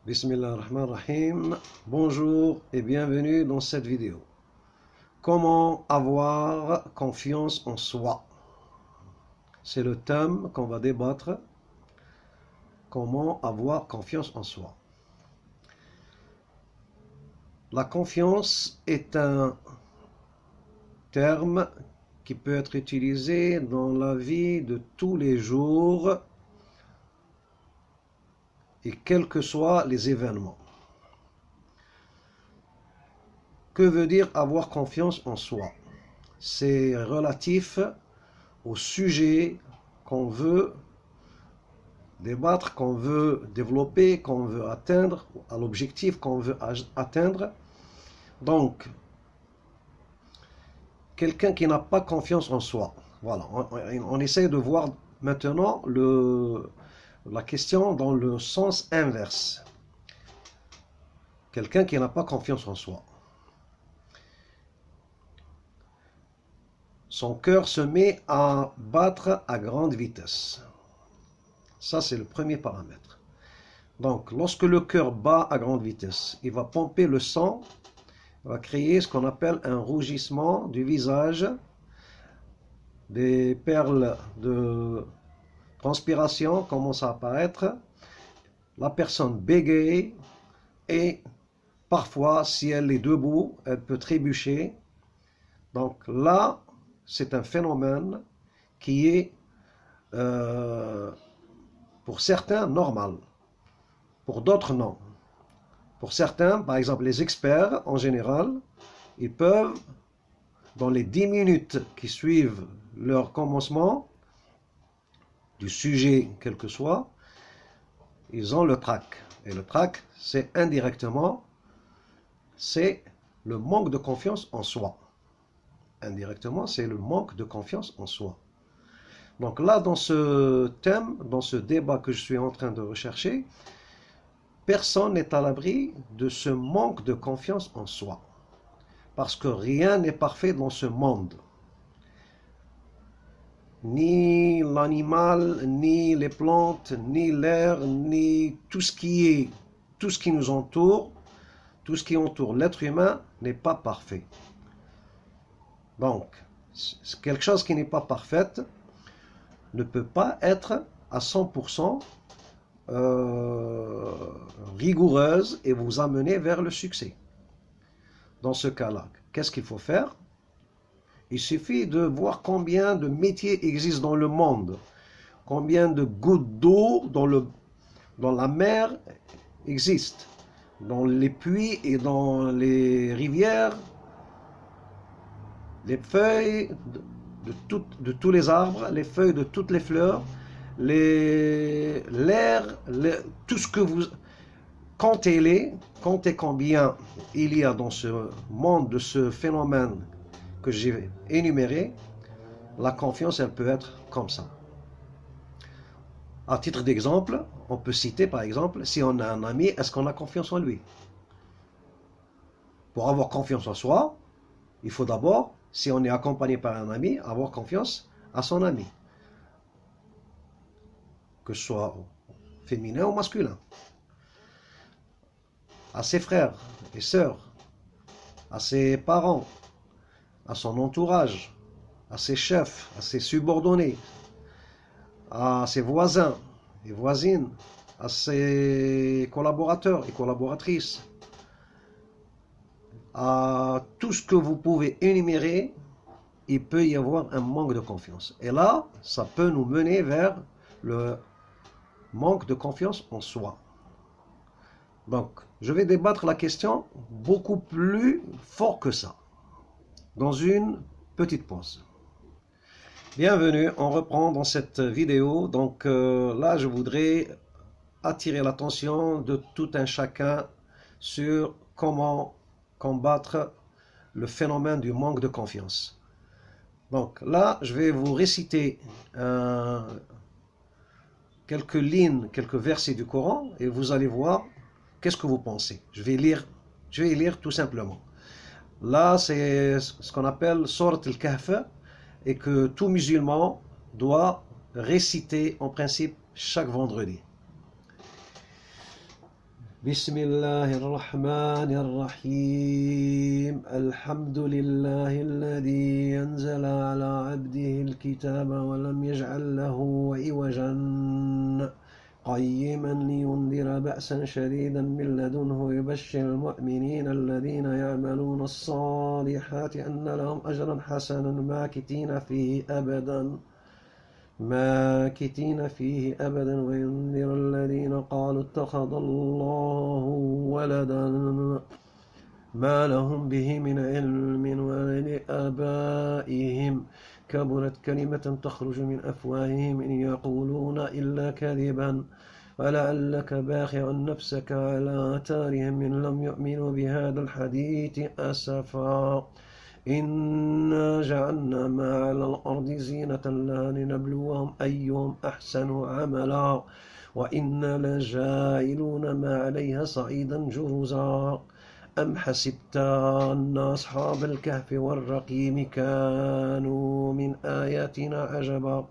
Bismillahirrahmanirrahim. Bonjour et bienvenue dans cette vidéo. Comment avoir confiance en soi? C'est le thème qu'on va débattre. Comment avoir confiance en soi? La confiance est un terme qui peut être utilisé dans la vie de tous les jours et quels que soient les événements. Que veut dire avoir confiance en soi? C'est relatif au sujet qu'on veut débattre, qu'on veut développer, qu'on veut atteindre, à l'objectif qu'on veut atteindre. Donc, quelqu'un qui n'a pas confiance en soi. Voilà, on essaie de voir maintenant la question dans le sens inverse. Quelqu'un qui n'a pas confiance en soi. Son cœur se met à battre à grande vitesse. Ça, c'est le premier paramètre. Donc, lorsque le cœur bat à grande vitesse, il va pomper le sang, il va créer ce qu'on appelle un rougissement du visage, des perles de transpiration commencent à apparaître, la personne bégaye et parfois, si elle est debout, elle peut trébucher. Donc là, c'est un phénomène qui est, pour certains, normal. Pour d'autres, non. Pour certains, par exemple les experts en général, ils peuvent, dans les 10 minutes qui suivent leur commencement, du sujet quel que soit, ils ont le trac. Et le trac, c'est indirectement, c'est le manque de confiance en soi. Indirectement, c'est le manque de confiance en soi. Donc là, dans ce thème, dans ce débat que je suis en train de rechercher, personne n'est à l'abri de ce manque de confiance en soi. Parce que rien n'est parfait dans ce monde. Ni l'animal, ni les plantes, ni l'air, ni tout ce qui nous entoure, tout ce qui entoure l'être humain n'est pas parfait. Donc, quelque chose qui n'est pas parfait ne peut pas être à 100% rigoureuse et vous amener vers le succès. Dans ce cas-là, qu'est-ce qu'il faut faire? Il suffit de voir combien de métiers existent dans le monde, combien de gouttes d'eau dans la mer existent, dans les puits et dans les rivières, les feuilles de tous les arbres, les feuilles de toutes les fleurs, l'air, tout ce que vous... Comptez combien il y a dans ce monde de ce phénomène que j'ai énuméré. La confiance, elle peut être comme ça. À titre d'exemple, on peut citer par exemple, si on a un ami, est-ce qu'on a confiance en lui? Pour avoir confiance en soi, il faut d'abord, si on est accompagné par un ami, avoir confiance à son ami. Que ce soit féminin ou masculin. À ses frères et sœurs, à ses parents, à son entourage, à ses chefs, à ses subordonnés, à ses voisins et voisines, à ses collaborateurs et collaboratrices, à tout ce que vous pouvez énumérer, il peut y avoir un manque de confiance. Et là, ça peut nous mener vers le manque de confiance en soi. Donc, je vais débattre la question beaucoup plus fort que ça, dans une petite pause. Bienvenue, on reprend dans cette vidéo. Donc là, je voudrais attirer l'attention de tout un chacun sur comment combattre le phénomène du manque de confiance. Donc là, je vais vous réciter quelques lignes, quelques versets du Coran et vous allez voir qu'est-ce que vous pensez. Je vais lire tout simplement. Là, c'est ce qu'on appelle Surat al-Kahf et que tout musulman doit réciter en principe chaque vendredi. بسم الله الرحمن الرحيم الحمد لله الذي أنزل على عبده الكتاب ولم يجعل له عوجا قيما لينذر بأسا شديدا من لدنه يبشر المؤمنين الذين يعملون الصالحات أن لهم أجرا حسنا ماكثين فيه أبدا وينذر الذين قالوا اتخذ الله ولدا ما لهم به من علم ولآبائهم كبرت كلمة تخرج من أفواههم إن يقولون إلا كذبا فلعلك باخع نفسك على آثارهم إن لم يؤمنوا بهذا الحديث أسفا إنا جعلنا ما على الأرض زينة لها لنبلوهم أيهم أحسن عملا وإنا لجاعلون ما عليها صعيدا جرزا أم حسبت أن أصحاب الكهف والرقيم كانوا من آياتنا عجبا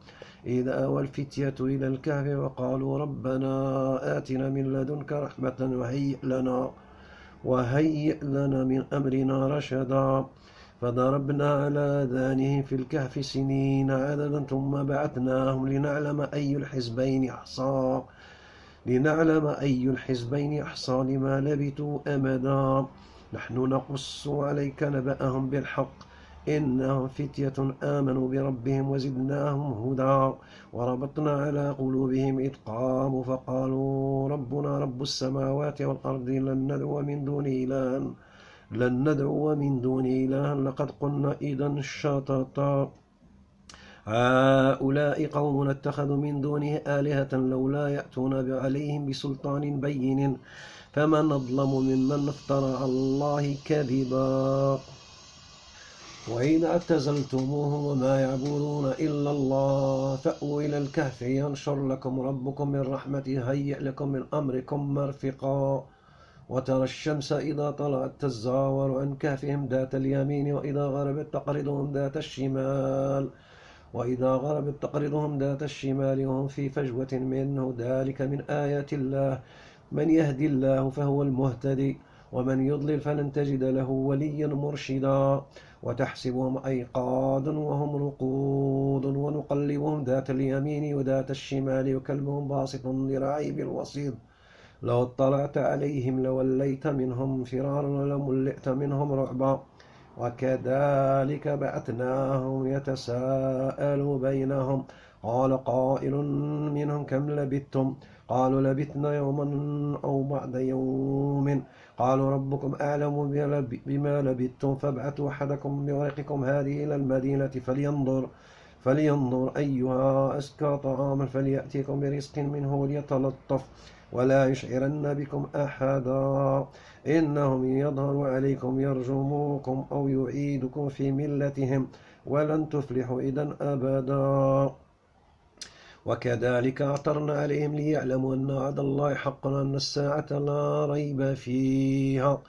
إذ أوى الفتية إلى الكهف وقالوا ربنا آتنا من لدنك رحمة وهيئ لنا من أمرنا رشدا فضربنا على آذانهم في الكهف سنين عددا ثم بعثناهم لنعلم أي الحزبين أحصى لما لبثوا أمدا نحن نقص عليك نبأهم بالحق إنهم فتية آمنوا بربهم وزدناهم هدى وربطنا على قلوبهم إذ قاموا فقالوا ربنا رب السماوات والأرض لن ندعو من دونه إلها لقد قلنا إذا شططا هؤلاء قوم اتخذوا من دونه آلهة لولا يأتون عليهم بسلطان بين فمن أظلم ممن افترى على الله كذبا وإن اعتزلتموهم وما يعبدون إلا الله فأووا إلى الكهف ينشر لكم ربكم من رحمته هيئ لكم من أمركم مرفقا وترى الشمس إذا طلعت تزاور عن كهفهم ذات اليمين وإذا غربت تقرضهم ذات الشمال وهم في فجوة منه ذلك من آيات الله من يهدي الله فهو المهتدي ومن يضلل فلن تجد له وليا مرشدا وتحسبهم أيقاظا وهم رقود ونقلبهم ذات اليمين وذات الشمال وكلبهم باسط ذراعيه بالوصيد لو اطلعت عليهم لوليت منهم فرارا ولملئت منهم رعبا وكذلك بعثناهم يتساءلوا بينهم قال قائل منهم كم لبثتم قالوا لبثنا يوما أو بعد يوم قالوا ربكم أعلم بما لبثتم فابعثوا أحدكم بورقكم هذه إلى المدينة فلينظر أيها أزكى طعاما فليأتيكم برزق منه وليتلطف ولا يشعرن بكم أحدا إنهم يظهروا عليكم يرجموكم أو يعيدكم في ملتهم ولن تفلحوا إذا أبدا وكذلك أعثرنا عليهم ليعلموا أن وعد الله حق وأن الساعة لا ريب فيها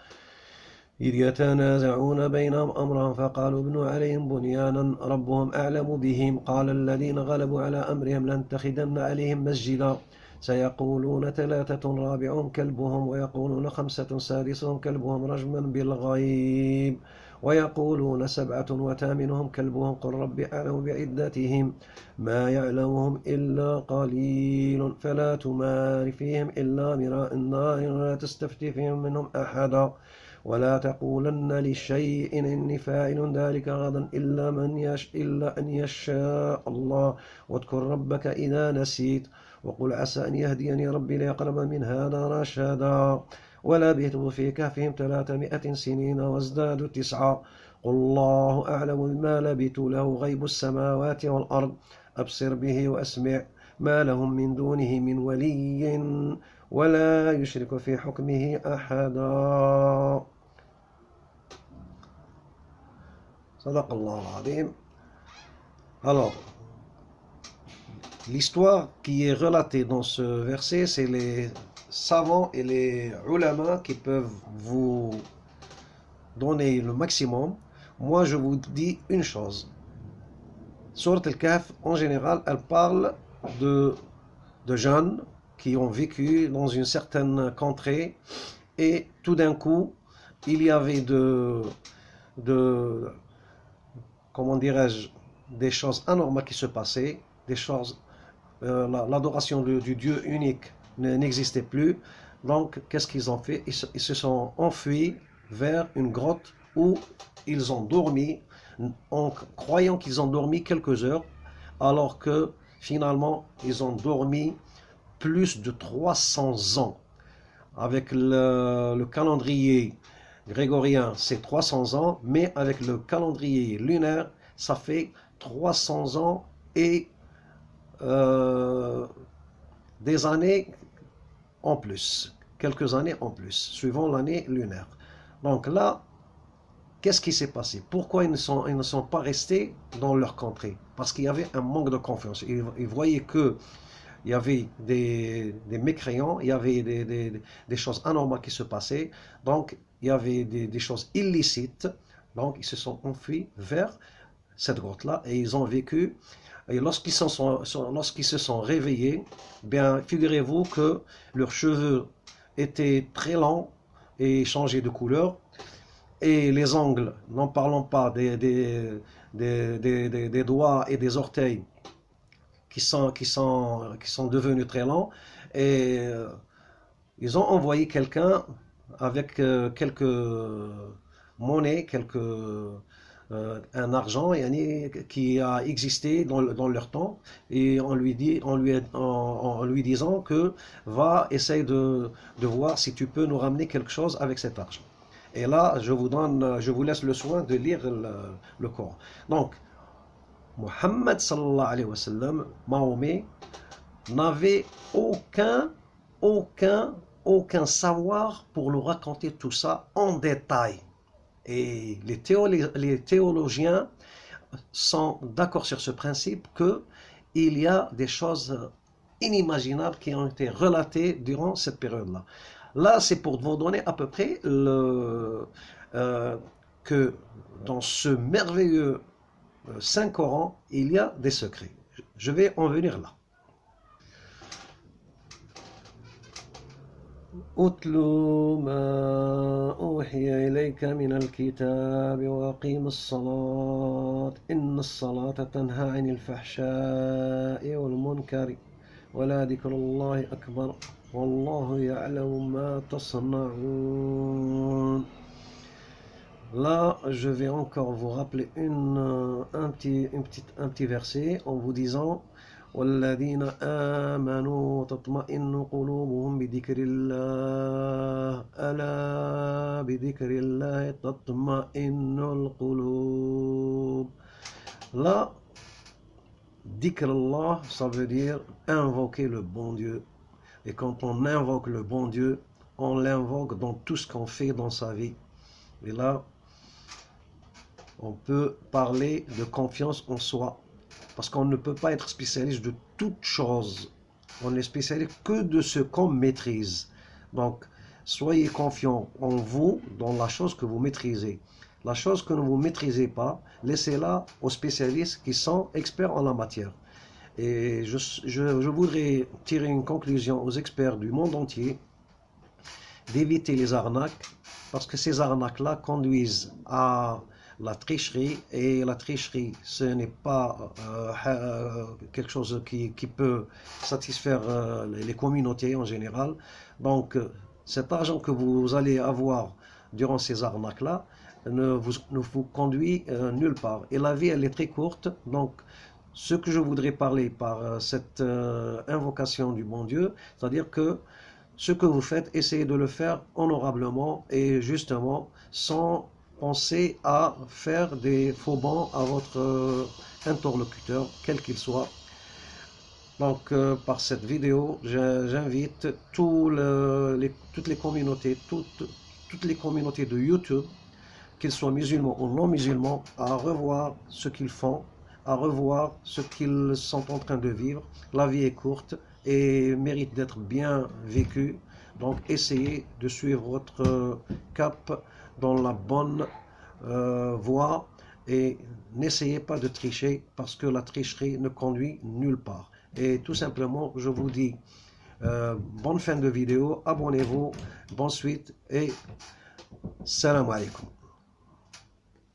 إذ يتنازعون بينهم أمرهم فقالوا ابنوا عليهم بنيانا ربهم أعلم بهم قال الذين غلبوا على أمرهم لنتخذن عليهم مسجدا سيقولون 3 رابعهم كلبهم ويقولون 5 سادسهم كلبهم رجما بالغيب ويقولون 7 وثامنهم كلبهم قل رب أعلم بعدتهم ما يعلمهم إلا قليل فلا تمار فيهم إلا مراء النار ولا تستفتي فيهم منهم أحدا ولا تقولن لشيء إني فاعل ذلك غدا إلا أن يشاء الله واذكر ربك إذا نسيت وقل عسى أن يهديني ربي لأقرب من هذا رشدا ولبثوا في كهفهم 300 سنين وازدادوا 9 قل الله أعلم بما لبثوا له غيب السماوات والأرض أبصر به وأسمع ما لهم من دونه من ولي ولا يشرك في حكمه أحدا صدق الله العظيم. Alors, l'histoire qui est relatée dans ce verset, c'est les savants et les ulama qui peuvent vous donner le maximum. Moi, je vous dis une chose. Sourate al-Kahf, en général, elle parle de jeunes, qui ont vécu dans une certaine contrée et tout d'un coup, il y avait de comment dirais-je, des choses anormales qui se passaient, des choses, l'adoration du Dieu unique n'existait plus. Donc, qu'est-ce qu'ils ont fait? Ils se sont enfuis vers une grotte où ils ont dormi, en croyant qu'ils ont dormi quelques heures, alors que finalement, ils ont dormi plus de 300 ans. Avec le calendrier grégorien, c'est 300 ans, mais avec le calendrier lunaire, ça fait 300 ans et des années en plus, quelques années en plus, suivant l'année lunaire. Donc là, qu'est-ce qui s'est passé? Pourquoi ils ne sont pas restés dans leur contrée? Parce qu'il y avait un manque de confiance. Ils voyaient que il y avait des mécréants, il y avait des choses anormales qui se passaient, donc il y avait des choses illicites, donc ils se sont enfuis vers cette grotte-là et ils ont vécu. Et lorsqu'ils se sont réveillés, bien figurez-vous que leurs cheveux étaient très longs et changeaient de couleur, et les ongles, n'en parlons pas des doigts et des orteils qui sont devenus très lents, et ils ont envoyé quelqu'un avec quelques monnaies, un argent qui a existé dans leur temps, et en lui disant que va essayer de voir si tu peux nous ramener quelque chose avec cet argent. Et là, je vous laisse le soin de lire le Coran. Donc, Mohammed sallallahu alayhi wa sallam, Mahomet, n'avait aucun savoir pour nous raconter tout ça en détail. Et les théologiens sont d'accord sur ce principe qu'il y a des choses inimaginables qui ont été relatées durant cette période-là. Là, c'est pour vous donner à peu près que dans ce merveilleux Saint-Coran, il y a des secrets. Je vais en venir là. أتل ما أوحي إليك من الكتاب وأقيم الصلاة إن الصلاة تنهى عن الفحشاء والمنكر ولذكر الله أكبر والله يعلم ما تصنعون. Là, je vais encore vous rappeler un petit verset en vous disant والذين آمنوا تطمئن قلوبهم بذكر الله ألا بذكر الله تطمئن القلوب. Là, dhikr Allah, ça veut dire invoquer le bon Dieu. Et quand on invoque le bon Dieu, on l'invoque dans tout ce qu'on fait dans sa vie. Et là, on peut parler de confiance en soi, parce qu'on ne peut pas être spécialiste de toute chose. On est spécialiste que de ce qu'on maîtrise. Donc, soyez confiant en vous, dans la chose que vous maîtrisez. La chose que vous ne maîtrisez pas, laissez-la aux spécialistes qui sont experts en la matière. Et je voudrais tirer une conclusion aux experts du monde entier, d'éviter les arnaques, parce que ces arnaques-là conduisent à la tricherie, et la tricherie, ce n'est pas quelque chose qui peut satisfaire les communautés en général. Donc, cet argent que vous allez avoir durant ces arnaques-là ne vous conduit nulle part. Et la vie, elle est très courte. Donc, ce que je voudrais parler par cette invocation du bon Dieu, c'est-à-dire que ce que vous faites, essayez de le faire honorablement et justement, sans penser à faire des faux bons à votre interlocuteur, quel qu'il soit. Donc, par cette vidéo, j'invite toutes les communautés, toutes les communautés de YouTube, qu'ils soient musulmans ou non musulmans, à revoir ce qu'ils font, à revoir ce qu'ils sont en train de vivre. La vie est courte et mérite d'être bien vécue. Donc, essayez de suivre votre cap dans la bonne voie et n'essayez pas de tricher, parce que la tricherie ne conduit nulle part. Et tout simplement, je vous dis, Bonne fin de vidéo, abonnez-vous, bonne suite et salam alaikum.